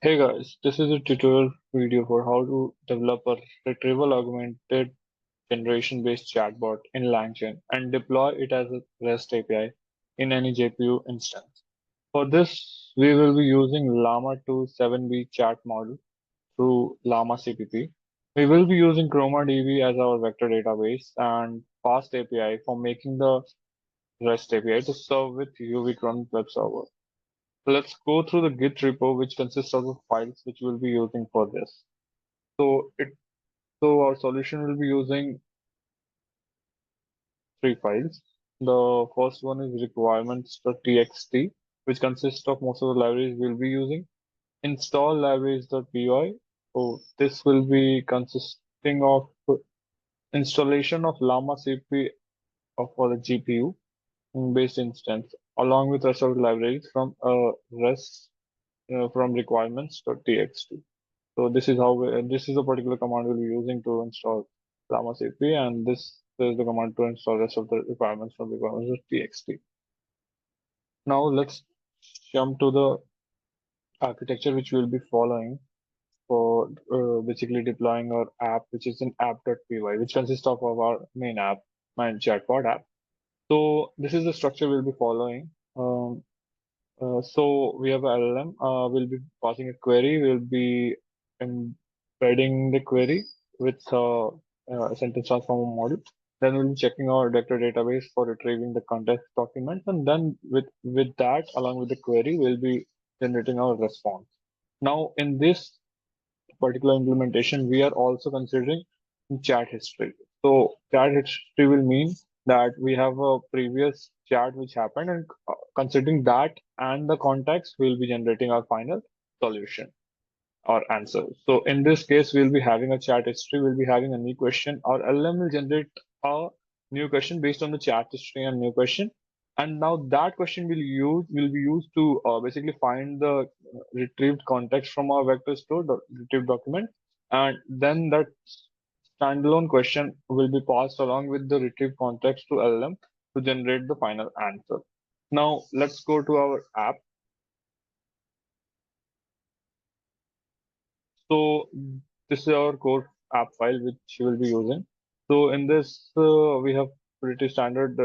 Hey guys, this is a tutorial video for how to develop a retrieval augmented generation based chatbot in Langchain and deploy it as a REST API in any GPU instance. For this, we will be using Llama2 7B chat model through Llama CPP. We will be using ChromaDB as our vector database and FastAPI for making the REST API to serve with UV web server. Let's go through the Git repo, which consists of the files which we'll be using for this. So it so our solution will be using three files. The first one is requirements.txt, which consists of most of the libraries we'll be using. Install libraries.py. So this will be consisting of installation of Llama CP for the GPU based instance, along with rest of the libraries from rest from requirements.txt. So this is a particular command we'll be using to install Llama CP, and this is the command to install rest of the requirements from requirements.txt. Now let's jump to the architecture which we'll be following for basically deploying our app, which is an app.py, which consists of our main app, my chatbot app. So this is the structure we'll be following. So we have a LLM. We'll be passing a query. We'll be embedding the query with a sentence transformer model. Then we'll be checking our vector database for retrieving the context documents, and then with that, along with the query, we'll be generating our response. Now, in this particular implementation, we are also considering chat history. So chat history will mean that we have a previous chat which happened, and considering that and the context, we'll be generating our final solution or answer. So in this case, we'll be having a chat history, we'll be having a new question. Our LM will generate a new question based on the chat history and new question. And now that question will be used to basically find the retrieved context from our vector store, the retrieved document, and then that standalone question will be passed along with the retrieved context to LM to generate the final answer. Now let's go to our app. So this is our core app file which we will be using. So in this, we have pretty standard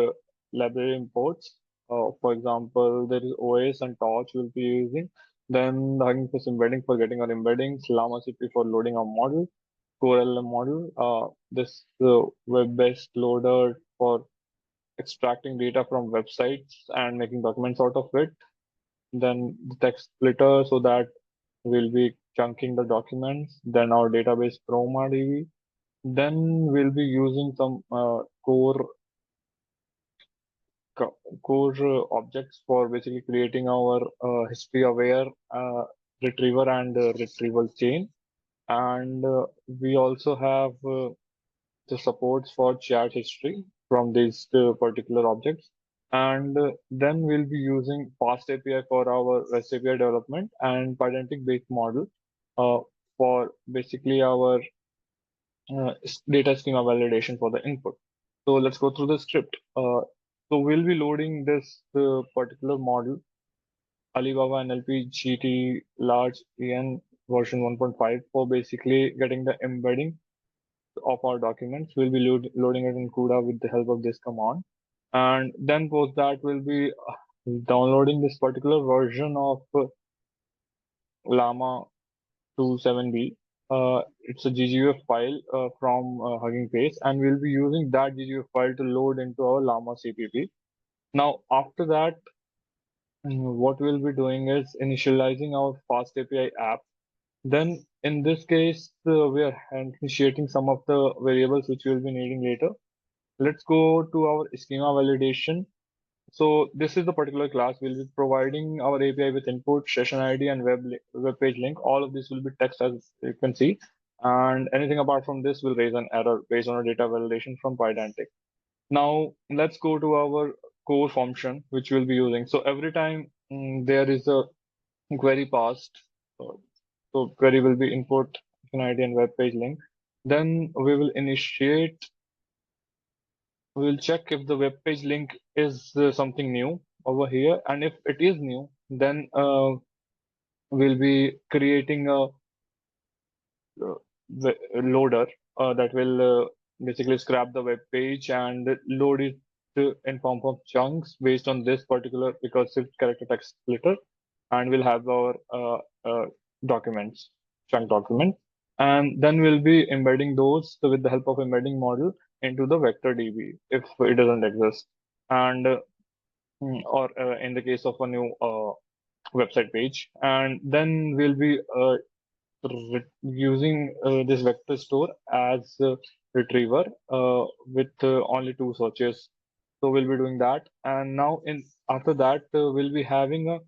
library imports. For example, there is OS and Torch we'll be using. Then the Hugging Face embedding for getting our embeddings, Llama CP for loading our model, Core LM model, this web-based loader for extracting data from websites and making documents out of it. Then the text splitter so that we'll be chunking the documents, then our database ChromaDB. Then we'll be using some core objects for basically creating our history aware retriever and retrieval chain. And we also have the supports for chat history from these particular objects. And then we'll be using FastAPI for our REST API development and Pydantic based model uh, for basically our data schema validation for the input. So let's go through the script. So we'll be loading this particular model, Alibaba NLP GT large EN version 1.5 for basically getting the embedding of our documents. We'll be loading it in CUDA with the help of this command. And then post that we'll be downloading this particular version of Llama 27B. It's a GGUF file from Hugging Face, and we'll be using that GGUF file to load into our Llama CPP. Now, after that, what we'll be doing is initializing our FastAPI app. Then, in this case, we are initiating some of the variables which we'll be needing later. Let's go to our schema validation. So this is the particular class. We'll be providing our API with input, session ID, and web page link. All of this will be text as you can see. And anything apart from this will raise an error based on our data validation from Pydantic. Now let's go to our core function, which we'll be using. So every time there is a query passed, uh, so query will be input, session ID, and web page link. Then we will initiate we'll check if the web page link is something new over here, and if it is new, then we'll be creating a loader that will basically scrap the web page and load it in form of chunks based on this particular recursive character text splitter, and we'll have our documents, chunk document, and then we'll be embedding those with the help of embedding model into the vector DB if it doesn't exist, and or in the case of a new website page, and then we'll be using this vector store as retriever with only two searches. So we'll be doing that, and now in after that we'll be having a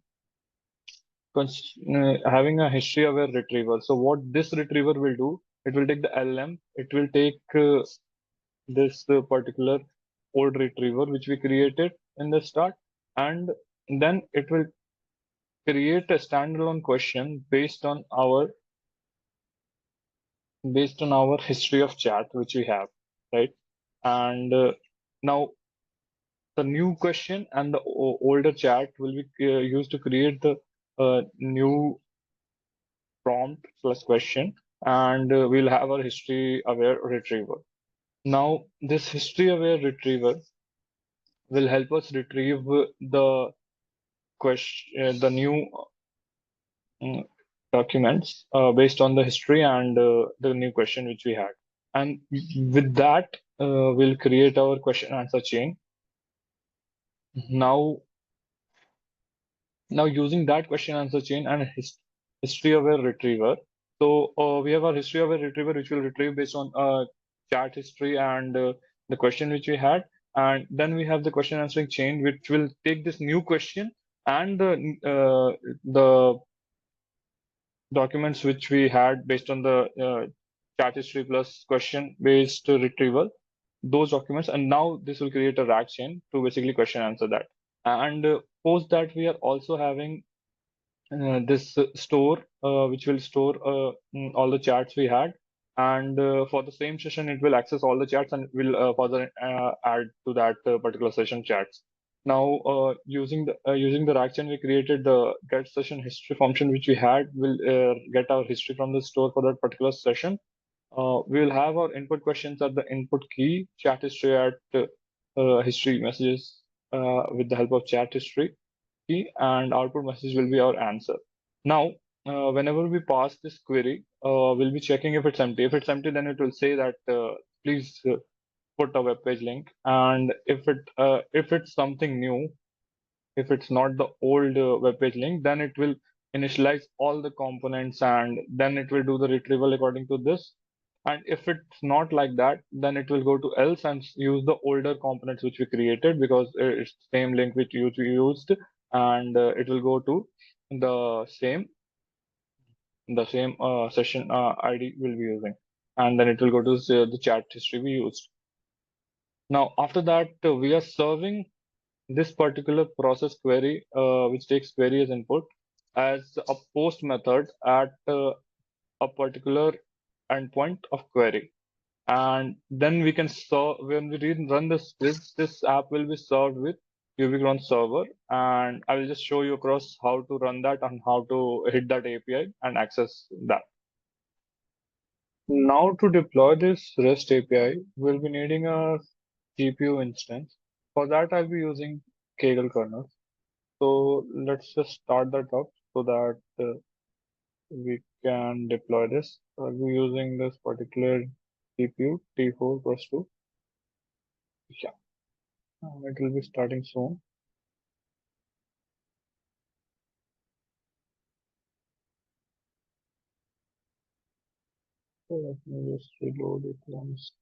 having a history aware retriever. So what this retriever will do, it will take the LM, it will take this particular old retriever which we created in the start, and then it will create a standalone question based on our history of chat which we have, right? And now the new question and the older chat will be used to create the new prompt plus question, and we'll have our history aware retriever. Now this history aware retriever will help us retrieve the question, the new mm, documents based on the history and the new question which we had. And with that, we'll create our question answer chain. Now, using that question answer chain and history aware retriever. So we have our history aware retriever which will retrieve based on chat history and the question which we had. And then we have the question answering chain which will take this new question and the documents which we had based on the chat history plus question based retrieval, those documents, and now this will create a RAG chain to basically question answer that. And post that, we are also having this store which will store all the chats we had, and for the same session it will access all the chats and will further add to that particular session chats. Now using the RAG chain, we created the get session history function which we had will get our history from the store for that particular session. We will have our input questions at the input key, chat history at history messages with the help of chat history key, and output message will be our answer. Now, whenever we pass this query, we'll be checking if it's empty. If it's empty, then it will say that please put a web page link. And if it's something new, if it's not the old web page link, then it will initialize all the components and then it will do the retrieval according to this. And if it's not like that, then it will go to else and use the older components which we created because it's the same link which you used, and it will go to the same session ID we'll be using, and then it will go to the chat history we used. Now after that, we are serving this particular process query, which takes query as input, as a post method at a particular endpoint of query. And then we can serve, when we run this app will be served with Ubiquitron server, and I will just show you across how to run that and how to hit that API and access that. Now to deploy this REST API, we'll be needing a GPU instance. For that, I'll be using Kaggle kernel. So let's just start that up so that we can deploy this. I'll be using this particular GPU T4 plus 2. Yeah, it will be starting soon. So let me just reload it once.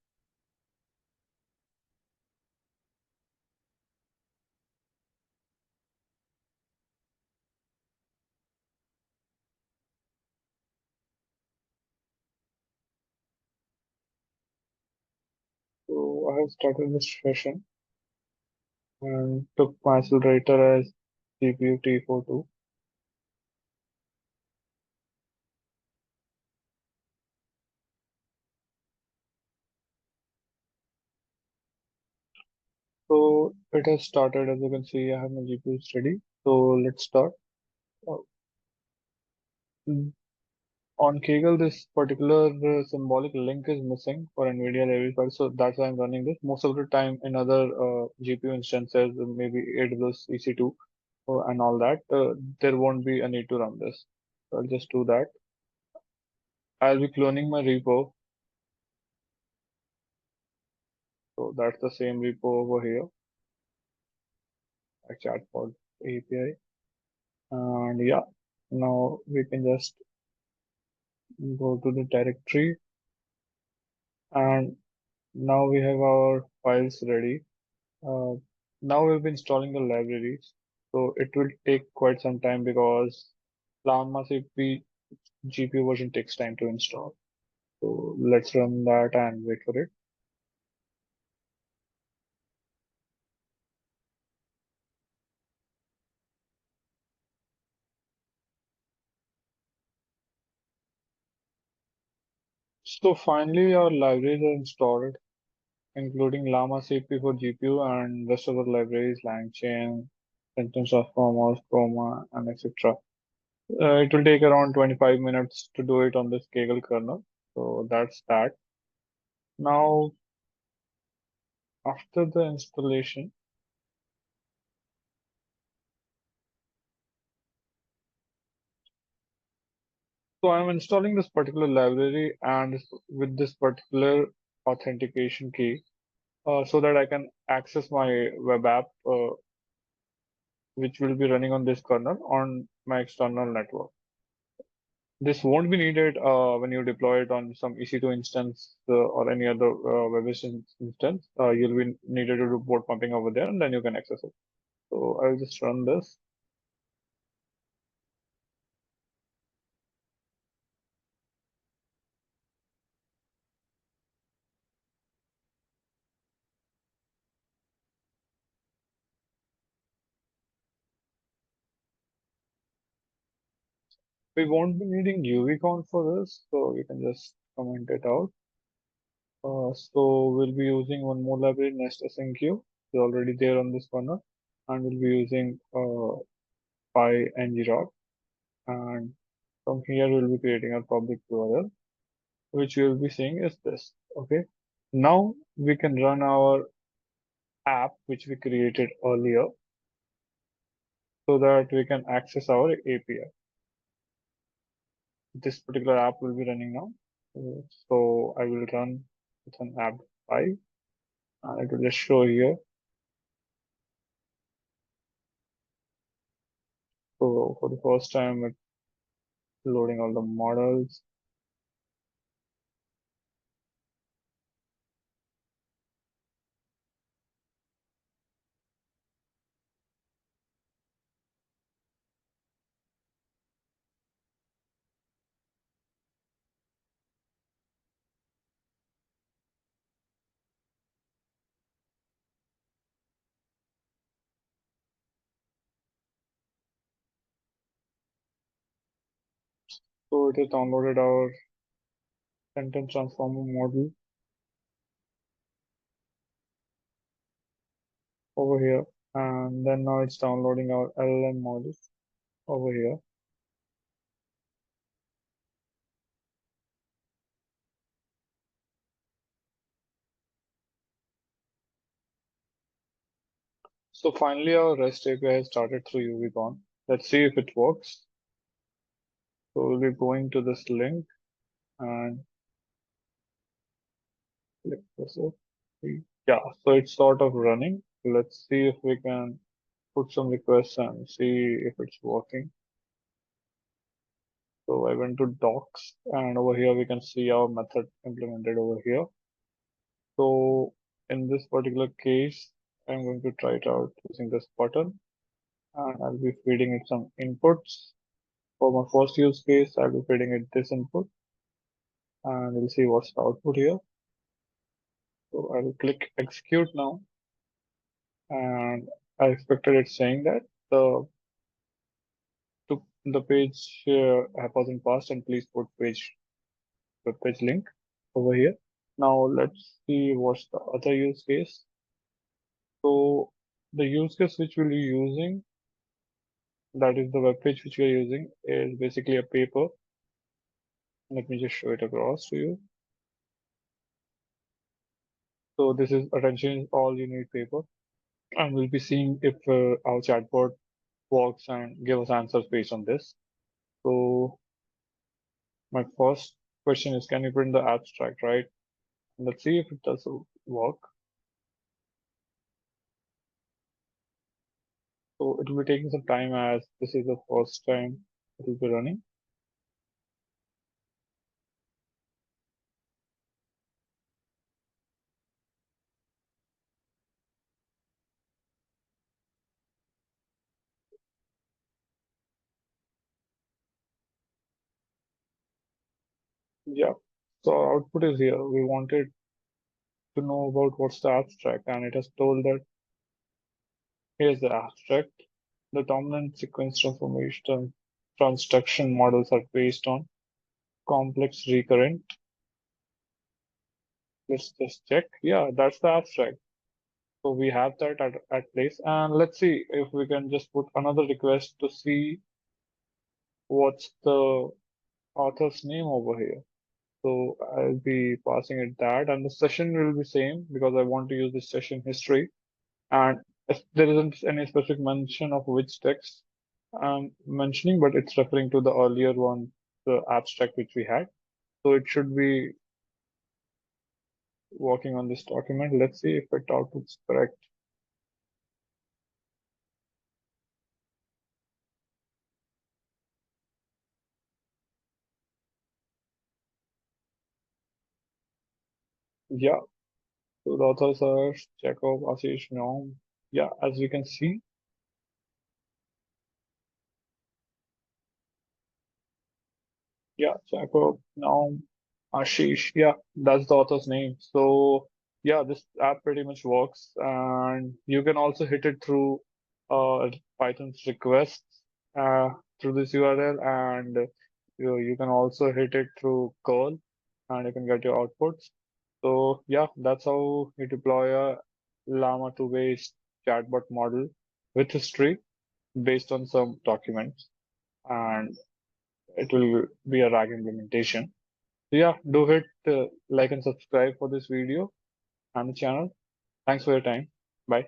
So I have started this session and took my accelerator as GPU T42. So it has started. As you can see, I have my GPU ready. So let's start. Mm, On Kaggle, this particular symbolic link is missing for NVIDIA library file, so that's why I'm running this. Most of the time in other GPU instances, maybe AWS EC2 and all that, there won't be a need to run this. So I'll just do that. I'll be cloning my repo. So that's the same repo over here, a chatbot API. And yeah, now we can just go to the directory, and now we have our files ready. Uh, Now we'll be installing the libraries. So it will take quite some time because Llama2 GPU version takes time to install. So let's run that and wait for it. So finally our libraries are installed, including Llama2 for GPU and rest of the libraries, Langchain, Sentence Transformers, Chroma, and etc. It will take around 25 minutes to do it on this Kaggle kernel. So that's that. Now, after the installation, so I'm installing this particular library and with this particular authentication key so that I can access my web app, which will be running on this kernel on my external network. This won't be needed when you deploy it on some EC2 instance or any other web-based instance. You'll be needed to do port pumping over there, and then you can access it. So I'll just run this. We won't be needing UV for this, so you can just comment it out. So we'll be using one more library, NestSNQ. It's already there on this corner, and we'll be using PyNgrok. And from here, we'll be creating a public URL, which you'll be seeing is this. Okay. Now we can run our app, which we created earlier, so that we can access our API. This particular app will be running now. So I will run with an app 5, and it will just show here. So for the first time, it's loading all the models. So it has downloaded our sentence transformer model over here. And then now it's downloading our LLM model over here. So finally, our REST API has started through UVCon. Let's see if it works. So we'll be going to this link and click this. Yeah, so it's sort of running. Let's see if we can put some requests and see if it's working. So I went to docs, and over here we can see our method implemented over here. So in this particular case, I'm going to try it out using this button, and I'll be feeding it some inputs. For my first use case, I'll be feeding it this input, and we'll see what's the output here. So I will click execute now, and I expected it saying that the page wasn't passed, and please put web page link over here. Now let's see what's the other use case. So the use case which we'll be using that is the web page which we are using, is basically a paper. Let me just show it across to you. So this is attention is all you need paper, and we'll be seeing if our chatbot works and give us answers based on this. So my first question is, can you print the abstract, right? Let's see if it does work. So it will be taking some time as this is the first time it will be running. Yeah. So our output is here. We wanted to know about what's the abstract, and it has told that here's the abstract. The dominant sequence transduction models are based on complex recurrent. Let's just check. Yeah, that's the abstract. So we have that at place. And let's see if we can just put another request to see what's the author's name over here. So I'll be passing it that, and the session will be same because I want to use this session history. And if there isn't any specific mention of which text I'm mentioning, but it's referring to the earlier one, the abstract which we had. So it should be working on this document. Let's see if it outputs correct. Yeah, so the authors are Chekhov, Ashish, Naum. Yeah, as we can see, yeah, Chekhov, Naum, Ashish. Yeah, that's the author's name. So yeah, this app pretty much works, and you can also hit it through Python's requests through this URL, and you can also hit it through curl, and you can get your outputs. So yeah, that's how you deploy a Llama 2 based chatbot model with history based on some documents, and it will be a RAG implementation. So yeah, do hit like and subscribe for this video and the channel. Thanks for your time. Bye.